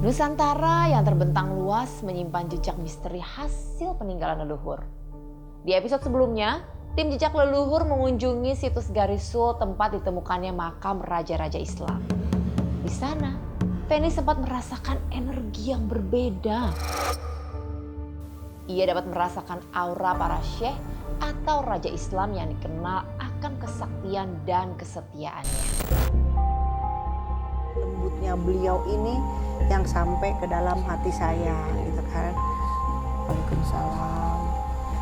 Nusantara yang terbentang luas menyimpan jejak misteri hasil peninggalan leluhur. Di episode sebelumnya, tim jejak leluhur mengunjungi situs Garisul tempat ditemukannya makam raja-raja Islam. Di sana, Feni sempat merasakan energi yang berbeda. Ia dapat merasakan aura para syekh atau raja Islam yang dikenal akan kesaktian dan kesetiaannya. Lembutnya beliau ini yang sampai ke dalam hati saya, gitu kan. Waalaikumsalam.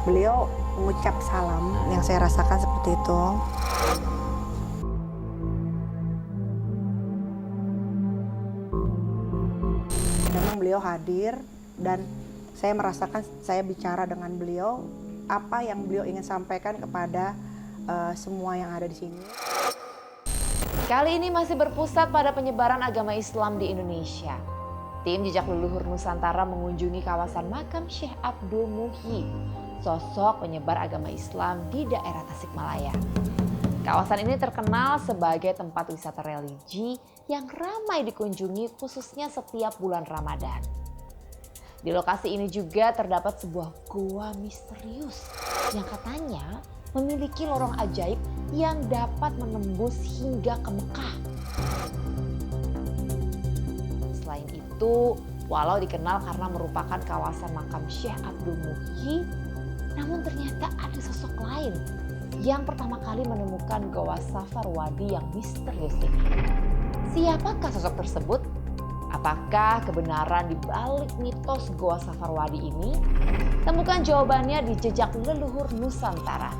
Beliau mengucap salam yang saya rasakan seperti itu. Memang beliau hadir dan saya merasakan saya bicara dengan beliau apa yang beliau ingin sampaikan kepada semua yang ada di sini. Kali ini masih berpusat pada penyebaran agama Islam di Indonesia. Tim Jejak Leluhur Nusantara mengunjungi kawasan makam Syekh Abdul Muhyi, sosok penyebar agama Islam di daerah Tasikmalaya. Kawasan ini terkenal sebagai tempat wisata religi yang ramai dikunjungi khususnya setiap bulan Ramadan. Di lokasi ini juga terdapat sebuah gua misterius yang katanya memiliki lorong ajaib yang dapat menembus hingga ke Mekah. Selain itu, walau dikenal karena merupakan kawasan makam Syekh Abdul Muhyi, namun ternyata ada sosok lain yang pertama kali menemukan Goa Safar Wadi yang misterius ini. Siapakah sosok tersebut? Apakah kebenaran di balik mitos Goa Safar Wadi ini? Temukan jawabannya di Jejak Leluhur Nusantara,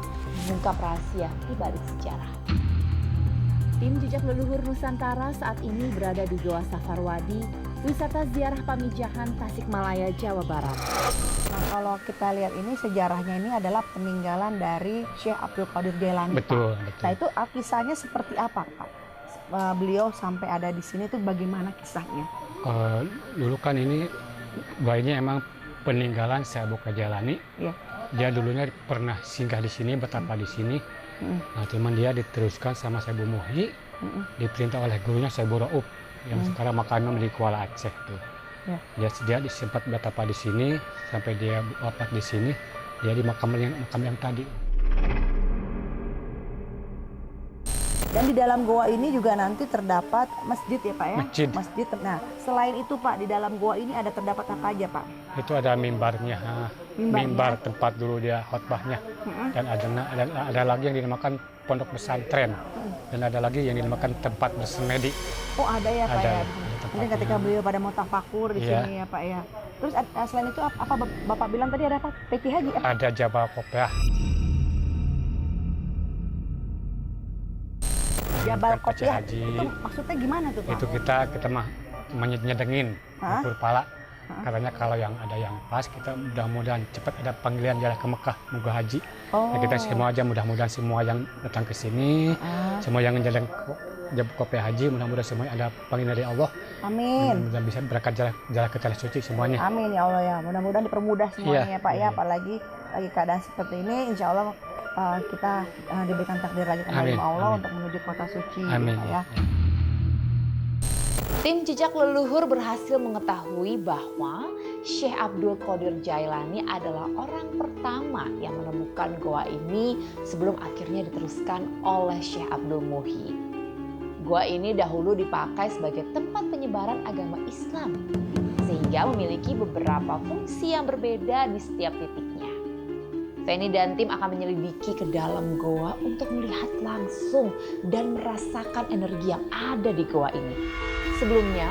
mengungkap rahasia di balik sejarah. Tim Jejak Leluhur Nusantara saat ini berada di Goa Safar Wadi, wisata ziarah Pamijahan, Tasikmalaya, Jawa Barat. Nah, kalau kita lihat ini sejarahnya ini adalah peninggalan dari Syekh Abdul Qadir Jailani. Betul, Pak. betul. Nah itu kisahnya seperti apa, Pak? Beliau sampai ada di sini itu bagaimana kisahnya? Dulu kan ini bayinya emang peninggalan Syekh Abdul Qadir Jailani. Iya. Dia dulunya pernah singgah di sini, betapa di sini. Nah, cuman dia diteruskan sama Syekh Abdul Muhyi, diperintah oleh gurunya Syekh Rauf yang sekarang makamnya di Kuala Aceh tuh. Ya. Dia sempat betapa di sini sampai dia wafat di sini. Dia di makam yang tadi. Dan di dalam goa ini juga nanti terdapat masjid ya Pak ya? Masjid. Nah selain itu Pak, di dalam goa ini ada terdapat apa aja Pak? Itu ada mimbarnya, mimbar tempat dulu dia khotbahnya. Dan ada lagi yang dinamakan pondok pesantren. Dan ada lagi yang dinamakan tempat bersemedi. Oh ada ya Pak ya? Mungkin ketika beliau pada mau tafakur di sini ya Pak ya. Terus selain itu apa Bapak bilang tadi ada apa? Peti haji? Ada Jabal Kopiah. Jabal Kopiah haji. Itu maksudnya gimana tuh Pak? Itu kita mah nyedengin ukur pala. Katanya kalau yang ada yang pas kita mudah-mudahan cepat ada panggilan jalan ke Mekah moga haji. Nah, kita semua aja mudah-mudahan semua yang datang ke sini, semua yang jalan Jabal Kopiah haji mudah-mudahan semuanya ada panggilan dari Allah. Amin. Dan bisa berangkat jalan ke tanah suci semuanya. Amin ya Allah ya. Mudah-mudahan dipermudah semuanya ya Pak ya. Apalagi lagi keadaan seperti ini, insya Allah kita diberikan takdir lagi kembali sama Allah untuk menuju kota suci. Amin. Ya. Tim Jejak Leluhur berhasil mengetahui bahwa Syekh Abdul Qadir Jailani adalah orang pertama yang menemukan goa ini sebelum akhirnya diteruskan oleh Syekh Abdul Muhyi. Goa ini dahulu dipakai sebagai tempat penyebaran agama Islam, sehingga memiliki beberapa fungsi yang berbeda di setiap titiknya. Feni dan tim akan menyelidiki ke dalam goa untuk melihat langsung dan merasakan energi yang ada di goa ini. Sebelumnya,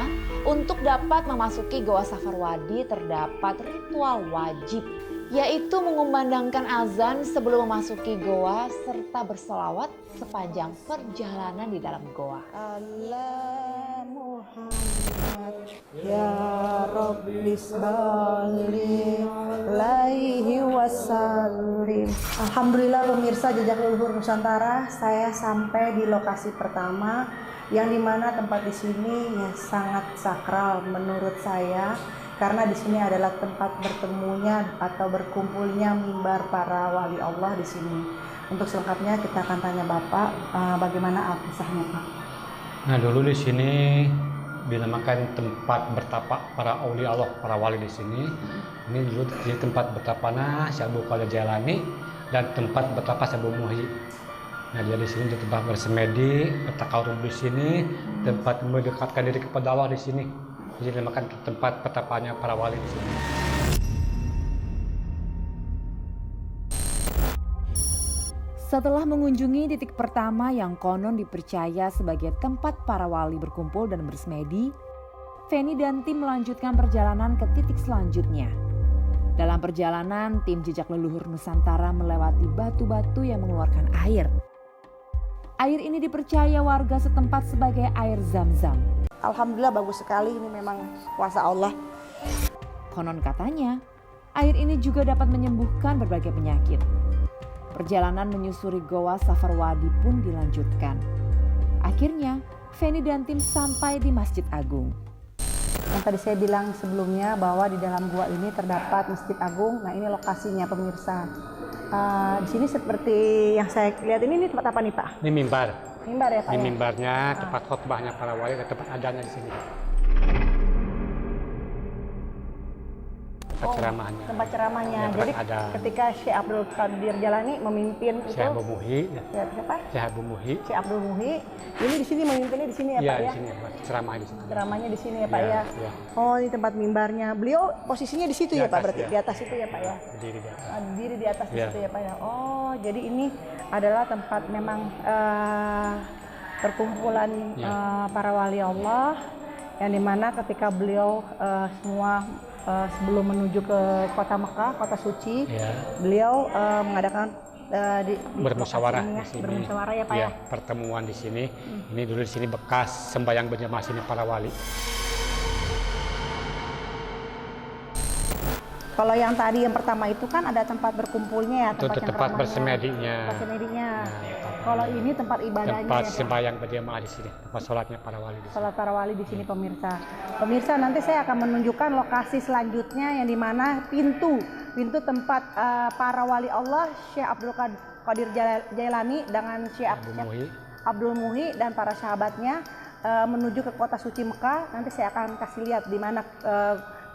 untuk dapat memasuki Goa Safar Wadi terdapat ritual wajib, yaitu mengumandangkan azan sebelum memasuki goa serta berselawat sepanjang perjalanan di dalam goa. Allah Muhammad ya Rabbi sholli alaihi wasallim. Alhamdulillah pemirsa Jejak Leluhur Nusantara, saya sampai di lokasi pertama yang dimana tempat di sini ya sangat sakral menurut saya karena di sini adalah tempat bertemunya atau berkumpulnya mimbar para wali Allah di sini. Untuk selengkapnya kita akan tanya Bapak bagaimana kisahnya Pak. Nah dulu di sini dinamakan tempat bertapa para aulia Allah, para wali di sini. Ini dulu jadi tempat bertapana Syekh Abdul Qadir Jailani dan tempat bertapa Syekh Abu Muhyi. Nah, dia di sini tempat bersemedi, bertakarub di sini, tempat mendekatkan diri kepada Allah di sini. Jadi dinamakan tempat bertapanya para wali di sini. Setelah mengunjungi titik pertama yang konon dipercaya sebagai tempat para wali berkumpul dan bersemedi, Feni dan tim melanjutkan perjalanan ke titik selanjutnya. Dalam perjalanan, tim Jejak Leluhur Nusantara melewati batu-batu yang mengeluarkan air. Air ini dipercaya warga setempat sebagai air Zam-Zam. Alhamdulillah bagus sekali, ini memang kuasa Allah. Konon katanya, air ini juga dapat menyembuhkan berbagai penyakit. Perjalanan menyusuri Goa Safarwadi pun dilanjutkan. Akhirnya, Feni dan tim sampai di Masjid Agung. Yang tadi saya bilang sebelumnya bahwa di dalam gua ini terdapat Masjid Agung. Nah, ini lokasinya pemirsa. Di sini seperti yang saya lihat ini tempat apa nih Pak? Ini mimbar. Mimbar ya Pak? Ini Ya? mimbarnya, tempat khotbahnya para wali dan tempat adanya di sini. Tempat ceramahnya. Tempat ceramahnya. Ya, tempat Jadi ada. ketika Syekh Abdul Qadir Jailani memimpin itu, Syekh Abu Muhyi, ya, siapa? Syekh Abu Muhyi. Syekh Abdul Muhyi. Ini di sini memimpinnya di sini ya Iya, Pak di ya? sini ceramah di sini. Ceramahnya di sini ya Pak Iya, ya? iya. Oh, ini tempat mimbarnya. Beliau posisinya di situ Di ya Pak atas, berarti? ya. Di atas itu ya Pak ya? Berdiri di atas. Diri di atas di Iya. situ ya Pak ya? Oh, jadi ini adalah tempat memang perkumpulan Iya. para wali Allah, yang dimana ketika beliau semua sebelum menuju ke kota Mekah, kota suci, Ya. beliau mengadakan di Bermusyawarah lokasi ini di sini. bermusyawarah ya Pak ya? Pertemuan di sini. Ini dulu di sini bekas sembahyang berjamaah sini para wali. Kalau yang tadi yang pertama itu kan ada tempat berkumpulnya ya, Itu yang tempat ramahnya, bersemedinya. tempat semedinya. Nah, Kalau ini tempat ibadahnya tempat ya, Pak? sembahyang berjamaah di sini. Tempat sholatnya para wali di sini. Salat para wali di sini pemirsa. Pemirsa, nanti saya akan menunjukkan lokasi selanjutnya yang dimana pintu tempat para wali Allah Syekh Abdul Qadir Jailani dengan Syekh Abu Muhyi. Abdul Muhyi dan para sahabatnya menuju ke kota suci Mekah. Nanti saya akan kasih lihat di mana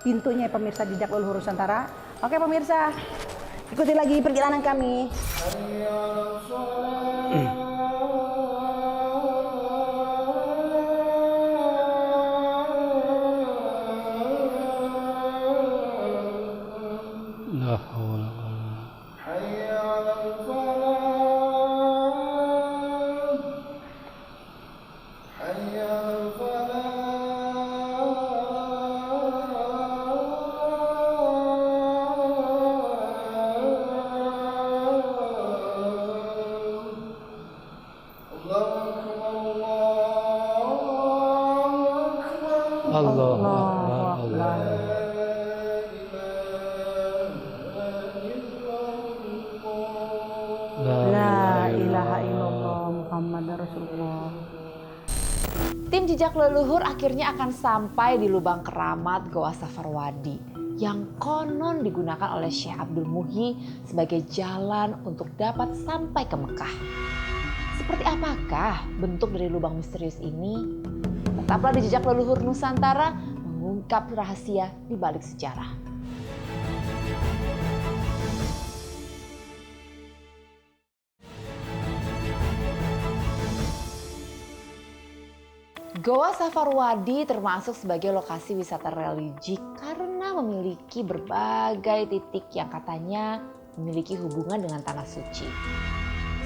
pintunya pemirsa Jejak Leluhur Nusantara. Oke pemirsa, ikuti lagi perjalanan kami. La haula wala Allahu Akbar, Allah. La ilaha illallah Muhammad Rasulullah. Tim Jejak Leluhur akhirnya akan sampai di lubang keramat Goa Safarwadi yang konon digunakan oleh Syekh Abdul Muhyi sebagai jalan untuk dapat sampai ke Mekah. Seperti apakah bentuk dari lubang misterius ini? Tetaplah di Jejak Leluhur Nusantara mengungkap rahasia di balik sejarah. Goa Safarwadi termasuk sebagai lokasi wisata religi karena memiliki berbagai titik yang katanya memiliki hubungan dengan tanah suci.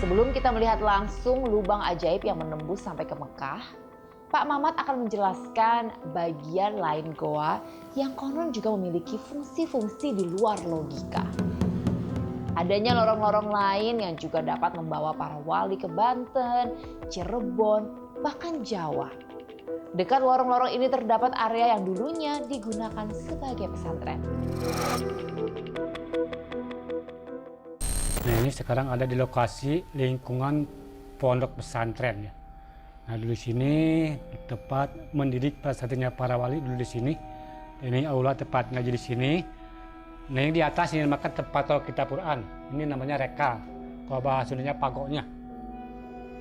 Sebelum kita melihat langsung lubang ajaib yang menembus sampai ke Mekah, Pak Mamat akan menjelaskan bagian lain goa yang konon juga memiliki fungsi-fungsi di luar logika. Adanya lorong-lorong lain yang juga dapat membawa para wali ke Banten, Cirebon, bahkan Jawa. Dekat lorong-lorong ini terdapat area yang dulunya digunakan sebagai pesantren. Nah, ini sekarang ada di lokasi lingkungan pondok pesantren ya. Nah, dulu sini tempat mendidik pesantrennya para wali dulu di sini. Ini aula tempat ngaji di sini. Nah, yang di atas ini dinamakan tempat kitab Quran. Ini namanya reka. Kalau bahasa Sundanya pagoknya.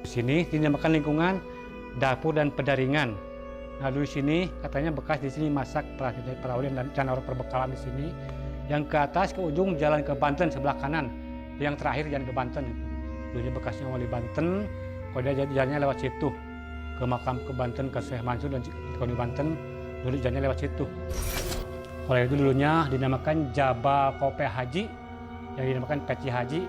Di sini dinamakan lingkungan dapur dan pedaringan. Nah dulu di sini katanya bekas di sini masak perawulan dan naruh perbekalan di sini. Yang ke atas ke ujung jalan ke Banten sebelah kanan. Yang terakhir jalan ke Banten itu. Dulunya bekasnya wali Banten, kalau dia jalannya lewat situ. Ke makam ke Banten, ke Syekh Mansur dan Koni Banten, dulu jalannya lewat situ. Kalau itu dulunya dinamakan Jabal Kope Haji, yang dinamakan Peci Haji.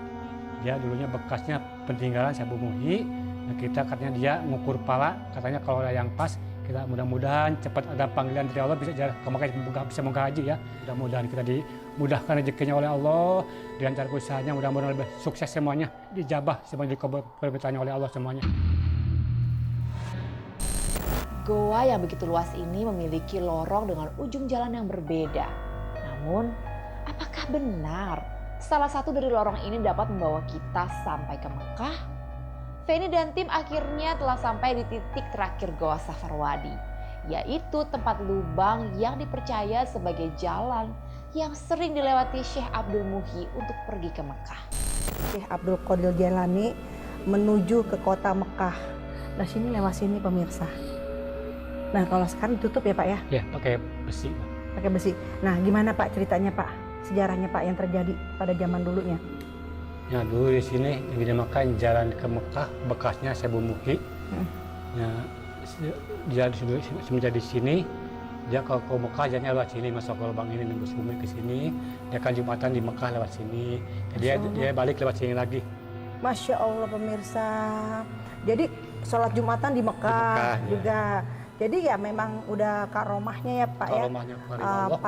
Dia dulunya bekasnya peninggalan Syekh Muhi. Nah, kita katanya dia ngukur pala, katanya kalau ada yang pas, kita mudah-mudahan cepat ada panggilan dari Allah bisa ke Mekah, bisa Mekah haji ya. Mudah-mudahan kita dimudahkan rezekinya oleh Allah, dilancarkan usahanya, mudah-mudahan lebih sukses semuanya, dijabah semuanya, permintaannya oleh Allah semuanya. Goa yang begitu luas ini memiliki lorong dengan ujung jalan yang berbeda. Namun, apakah benar salah satu dari lorong ini dapat membawa kita sampai ke Mekah? Feni dan tim akhirnya telah sampai di titik terakhir Goa Safarwadi, yaitu tempat lubang yang dipercaya sebagai jalan yang sering dilewati Syekh Abdul Muhi untuk pergi ke Mekah. Syekh Abdul Qadir Jailani menuju ke kota Mekah. Nah sini lewat sini pemirsa. Nah kalau sekarang ditutup ya Pak ya? Ya pakai besi. Pakai besi. Nah gimana Pak ceritanya Pak? Sejarahnya Pak yang terjadi pada zaman dulunya? Ya dulu di sini dinamakan jalan ke Mekah, bekasnya Syekh Muhi. Ya, dia semenjak di sini, dia kalau ke Mekah jalannya lewat sini, masuk ke lubang ini, nembus bumi ke sini. Dia kan Jumatan di Mekah lewat sini. Dia balik lewat sini lagi. Masya Allah pemirsa. Jadi sholat Jumatan di Mekah ya. juga. Jadi ya memang udah karomahnya ya Pak Karomahnya ya.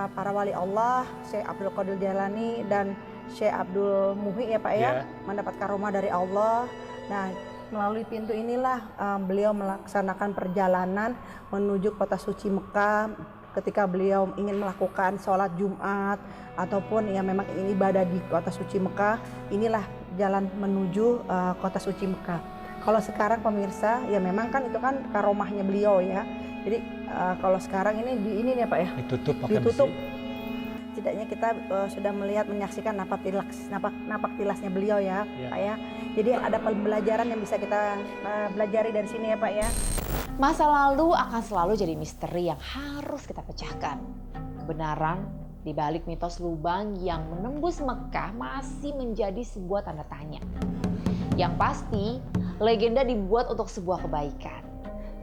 Para wali Allah, Syekh Abdul Qadir Jailani dan Syekh Abdul Muhi ya Pak ya, mendapat karomah dari Allah. Nah melalui pintu inilah beliau melaksanakan perjalanan menuju kota suci Mekah ketika beliau ingin melakukan sholat Jumat ataupun ya memang ingin ibadah di kota suci Mekah. Inilah jalan menuju kota suci Mekah. Kalau sekarang pemirsa ya memang kan itu kan karomahnya beliau ya. Jadi kalau sekarang ini nih ya Pak ya, ditutup pakai ditutup. besi. Setidaknya kita sudah menyaksikan napak tilasnya beliau ya Pak ya. Jadi ada pembelajaran yang bisa kita pelajari dari sini ya Pak ya. Masa lalu akan selalu jadi misteri yang harus kita pecahkan. Kebenaran di balik mitos lubang yang menembus Mekah masih menjadi sebuah tanda tanya. Yang pasti, legenda dibuat untuk sebuah kebaikan.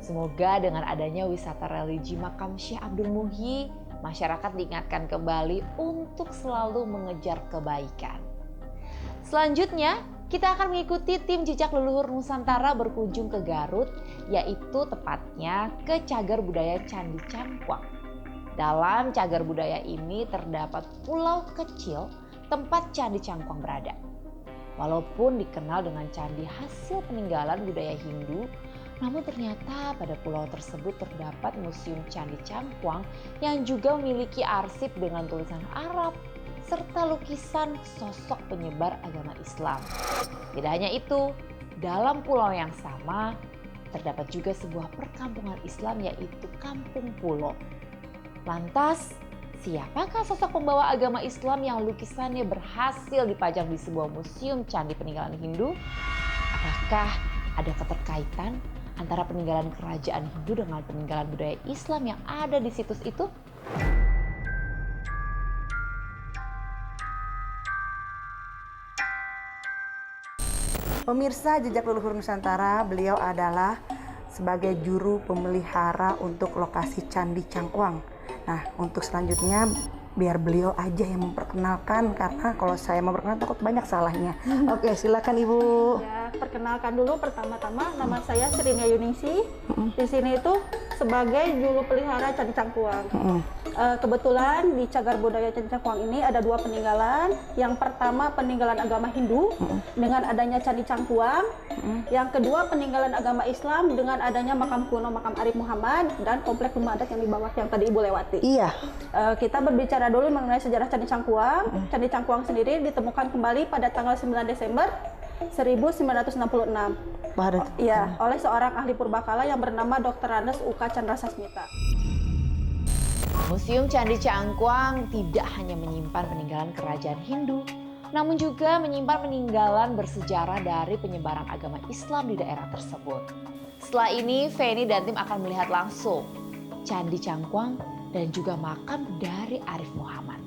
Semoga dengan adanya wisata religi makam Syekh Abdul Muhi, masyarakat diingatkan kembali untuk selalu mengejar kebaikan. Selanjutnya, kita akan mengikuti tim jejak leluhur Nusantara berkunjung ke Garut, yaitu tepatnya ke Cagar Budaya Candi Cangkuang. Dalam cagar budaya ini terdapat pulau kecil tempat Candi Cangkuang berada. Walaupun dikenal dengan candi hasil peninggalan budaya Hindu, namun ternyata pada pulau tersebut terdapat Museum Candi Cangkuang yang juga memiliki arsip dengan tulisan Arab serta lukisan sosok penyebar agama Islam. Tidak hanya itu, dalam pulau yang sama terdapat juga sebuah perkampungan Islam yaitu Kampung Pulo. Lantas, siapakah sosok pembawa agama Islam yang lukisannya berhasil dipajang di sebuah museum candi peninggalan Hindu? Apakah ada keterkaitan antara peninggalan kerajaan Hindu dengan peninggalan budaya Islam yang ada di situs itu? Pemirsa jejak leluhur Nusantara, beliau adalah sebagai juru pemelihara untuk lokasi Candi Cangkuang. Nah, untuk selanjutnya biar beliau aja yang memperkenalkan karena kalau saya memperkenalkan takut banyak salahnya. Oke, silakan Ibu. Ya, perkenalkan dulu pertama-tama nama saya Serinia Yuningsi. Di sini itu sebagai juru pelihara Candi Cangkuang. Kebetulan di Cagar Budaya Candi Cangkuang ini ada dua peninggalan. Yang pertama peninggalan agama Hindu dengan adanya Candi Cangkuang. Yang kedua peninggalan agama Islam dengan adanya makam kuno, makam Arif Muhammad dan komplek rumah adat yang di bawah yang tadi Ibu lewati. Iya. Kita berbicara dulu mengenai sejarah Candi Cangkuang. Candi Cangkuang sendiri ditemukan kembali pada tanggal 9 Desember 1966. Iya, oleh seorang ahli purbakala yang bernama Dr. Randes Uka Chandra Sasmita. Museum Candi Cangkuang tidak hanya menyimpan peninggalan kerajaan Hindu, namun juga menyimpan peninggalan bersejarah dari penyebaran agama Islam di daerah tersebut. Setelah ini, Feni dan tim akan melihat langsung Candi Cangkuang dan juga makam dari Arif Muhammad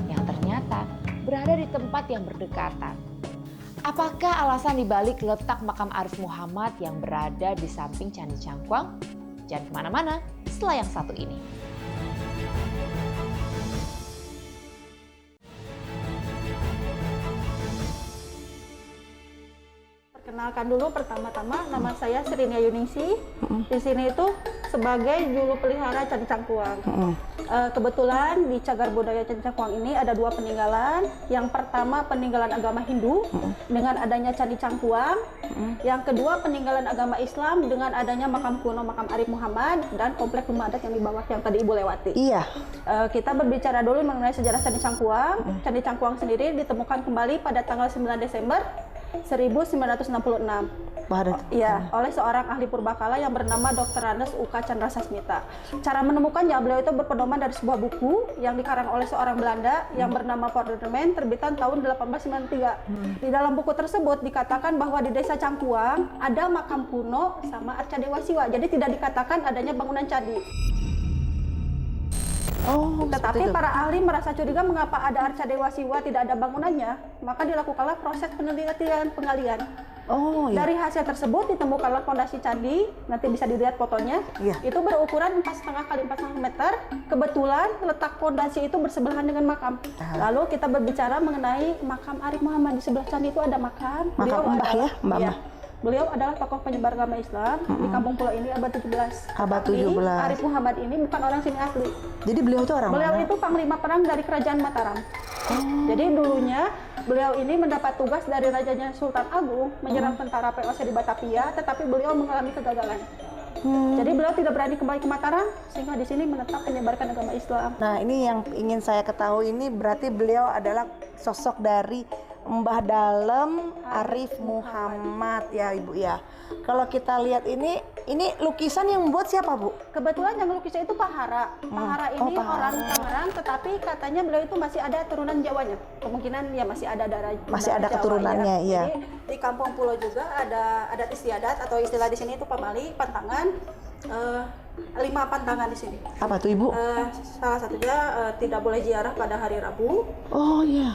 yang ternyata berada di tempat yang berdekatan. Apakah alasan dibalik letak makam Arif Muhammad yang berada di samping Candi Cangkuang? Jangan kemana-mana setelah yang satu ini. Perkenalkan dulu pertama-tama nama saya Serinia Yuningsi. Di sini itu sebagai juru pelihara Candi Cangkuang. Kebetulan di cagar budaya Candi Cangkuang ini ada dua peninggalan. Yang pertama peninggalan agama Hindu dengan adanya Candi Cangkuang. Yang kedua peninggalan agama Islam dengan adanya makam kuno makam Arif Muhammad dan komplek rumah adat yang di bawah yang tadi Ibu lewati. Iya. Kita berbicara dulu mengenai sejarah Candi Cangkuang. Candi Cangkuang sendiri ditemukan kembali pada tanggal 9 Desember 1966. Iya, oleh seorang ahli purbakala yang bernama Dr. Randes Uka Chandra Sasmita. Cara menemukannya, beliau itu berpedoman dari sebuah buku yang dikarang oleh seorang Belanda yang bernama Pordemen, terbitan tahun 1893. Di dalam buku tersebut dikatakan bahwa di desa Cangkuang ada makam kuno sama arca Dewa Siwa. Jadi tidak dikatakan adanya bangunan candi. Tetapi para ahli merasa curiga mengapa ada arca Dewa Siwa tidak ada bangunannya, maka dilakukanlah proses penelitian penggalian. Dari hasil tersebut ditemukanlah fondasi candi, nanti bisa dilihat fotonya. Itu berukuran 4,5 kali 4,5 meter. Kebetulan letak fondasi itu bersebelahan dengan makam. Lalu kita berbicara mengenai makam Arif Muhammad. Di sebelah candi itu ada makam. Mbah. Beliau adalah tokoh penyebar agama Islam di Kampung Pulau ini abad 17. Arif Muhammad ini bukan orang sini asli. Jadi beliau itu orang Beliau mana? itu panglima perang dari kerajaan Mataram. Jadi dulunya beliau ini mendapat tugas dari rajanya Sultan Agung menyerang tentara POC di Batavia, tetapi beliau mengalami kegagalan. Jadi beliau tidak berani kembali ke Mataram, sehingga di sini menetap menyebarkan agama Islam. Nah, ini yang ingin saya ketahui, ini berarti beliau adalah sosok dari Mbah Dalem Arif Muhammad ya Ibu ya. Kalau kita lihat ini lukisan yang membuat siapa Bu? Kebetulan yang lukisnya itu Pak Hara. Pak Hara ini orang Tangerang, tetapi katanya beliau itu masih ada turunan Jawanya. Kemungkinan ya masih ada darah ada Jawa, keturunannya ya. Jadi di Kampung Pulau juga ada adat istiadat atau istilah di sini itu pamali, pantangan. 5 pantangan di sini. Apa tuh Ibu? Salah satunya tidak boleh ziarah pada hari Rabu.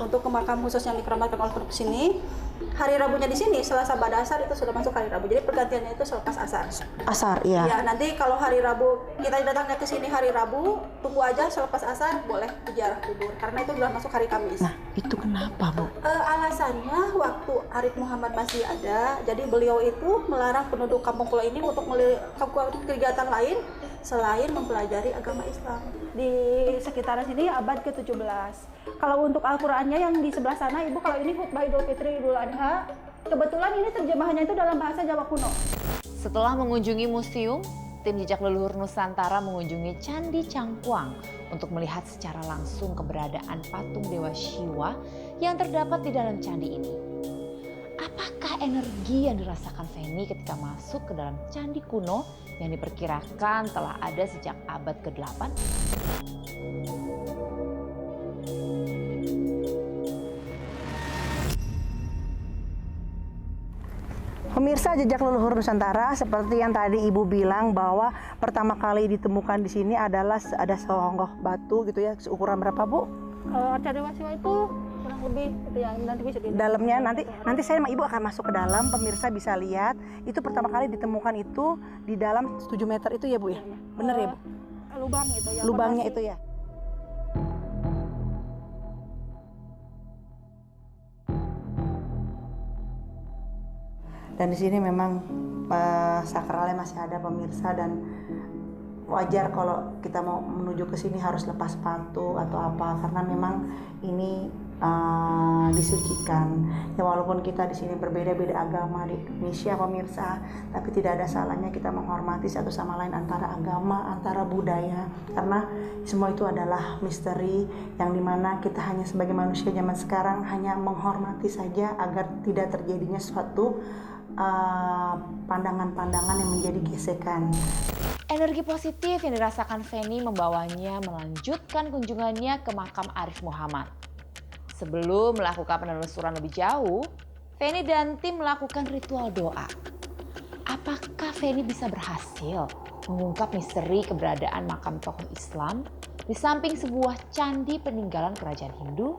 Untuk ke makam khusus yang dikeramatkan oleh penduduk sini. Hari Rabunya di sini Selasa pada asar itu sudah masuk hari Rabu. Jadi pergantiannya itu selepas asar. Asar ya. Ya, nanti kalau hari Rabu kita datangnya ke sini hari Rabu, tunggu aja selepas asar boleh ziarah kubur karena itu sudah masuk hari Kamis. Nah, itu kenapa Bu? Alasannya waktu Arif Muhammad masih ada, jadi beliau itu melarang penduduk Kampung Pulau ini untuk melakukan kegiatan lain selain mempelajari agama Islam. Di sekitaran sini abad ke-17. Kalau untuk Al-Qur'annya yang di sebelah sana, Ibu, kalau ini khutbah Idul Fitri, Idul Adha, kebetulan ini terjemahannya itu dalam bahasa Jawa kuno. Setelah mengunjungi museum, tim Jejak Leluhur Nusantara mengunjungi Candi Cangkuang untuk melihat secara langsung keberadaan patung Dewa Siwa yang terdapat di dalam candi ini. Apakah energi yang dirasakan Feni ketika masuk ke dalam candi kuno yang diperkirakan telah ada sejak abad ke-8? Pemirsa Jejak Leluhur Nusantara, seperti yang tadi Ibu bilang bahwa pertama kali ditemukan di sini adalah ada seonggok batu gitu ya, seukuran berapa Bu? Arca Dewa Siwa itu kurang lebih gitu ya, nanti bisa dilihat. Dalamnya nanti saya sama Ibu akan masuk ke dalam, pemirsa bisa lihat. Itu pertama kali ditemukan itu di dalam 7 meter itu ya Bu ya? Bener ya Bu? Lubang itu ya. Lubangnya itu ya. Dan di sini memang sakralnya masih ada pemirsa, dan wajar kalau kita mau menuju ke sini harus lepas sepatu atau apa karena memang ini disucikan. Ya walaupun kita di sini berbeda-beda agama di Indonesia pemirsa, tapi tidak ada salahnya kita menghormati satu sama lain antara agama, antara budaya, karena semua itu adalah misteri yang dimana kita hanya sebagai manusia zaman sekarang hanya menghormati saja agar tidak terjadinya suatu pandangan-pandangan yang menjadi gesekan. Energi positif yang dirasakan Feni membawanya melanjutkan kunjungannya ke makam Arif Muhammad. Sebelum melakukan penelusuran lebih jauh, Feni dan tim melakukan ritual doa. apakah Feni bisa berhasil mengungkap misteri keberadaan makam tokoh Islam di samping sebuah candi peninggalan kerajaan Hindu?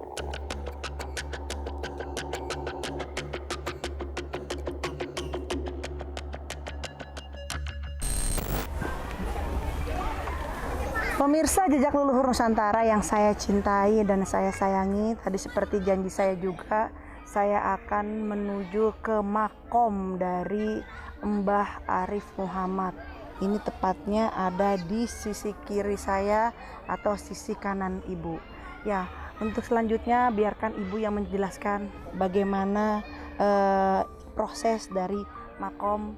Pemirsa Jejak Leluhur Nusantara yang saya cintai dan saya sayangi, tadi seperti janji saya juga, saya akan menuju ke makom dari Mbah Arif Muhammad. Ini tepatnya ada di sisi kiri saya atau sisi kanan ibu. Ya, untuk selanjutnya biarkan ibu yang menjelaskan bagaimana proses dari makom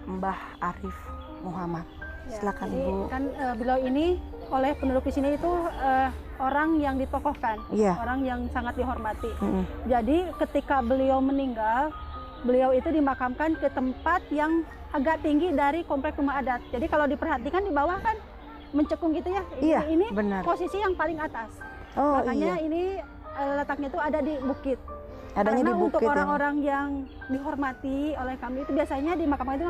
Mbah Arif Muhammad. Silakan Jadi, Ibu. kan beliau ini oleh penduduk di sini itu orang yang ditokohkan, orang yang sangat dihormati. Jadi ketika beliau meninggal, beliau itu dimakamkan ke tempat yang agak tinggi dari komplek rumah adat. Jadi kalau diperhatikan di bawah kan mencekung gitu ya. Iya, ini benar. posisi yang paling atas. Oh, Makanya iya. ini letaknya itu ada di bukit. Adanya Karena di bukit untuk ya. orang-orang yang dihormati oleh kami itu biasanya dimakamkan itu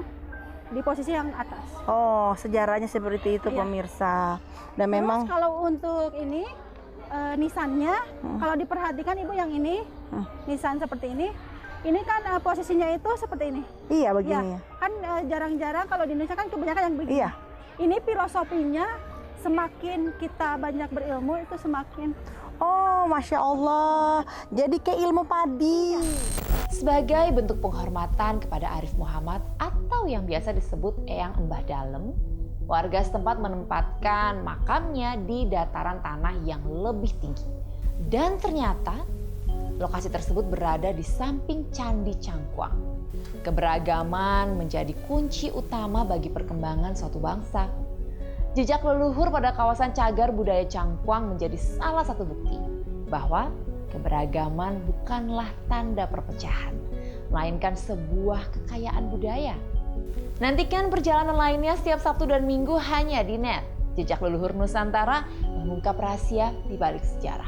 di posisi yang atas. Oh, sejarahnya seperti itu Iya. pemirsa. Dan Terus memang kalau untuk ini nisannya, kalau diperhatikan ibu yang ini, nisan seperti ini kan posisinya itu seperti ini. iya begini ya. Kan jarang-jarang kalau di Indonesia kan kebanyakan yang begini. Iya. Ini filosofinya semakin kita banyak berilmu itu semakin. Oh, Masya Allah. Jadi kayak ilmu padi. Sebagai bentuk penghormatan kepada Arif Muhammad atau yang biasa disebut Eyang Embah Dalem, warga setempat menempatkan makamnya di dataran tanah yang lebih tinggi. Dan ternyata lokasi tersebut berada di samping Candi Cangkuang. Keberagaman menjadi kunci utama bagi perkembangan suatu bangsa. Jejak leluhur pada kawasan cagar budaya Cangkuang menjadi salah satu bukti bahwa keberagaman bukanlah tanda perpecahan, melainkan sebuah kekayaan budaya. Nantikan perjalanan lainnya setiap Sabtu dan Minggu hanya di NET. Jejak Leluhur Nusantara mengungkap rahasia di balik sejarah.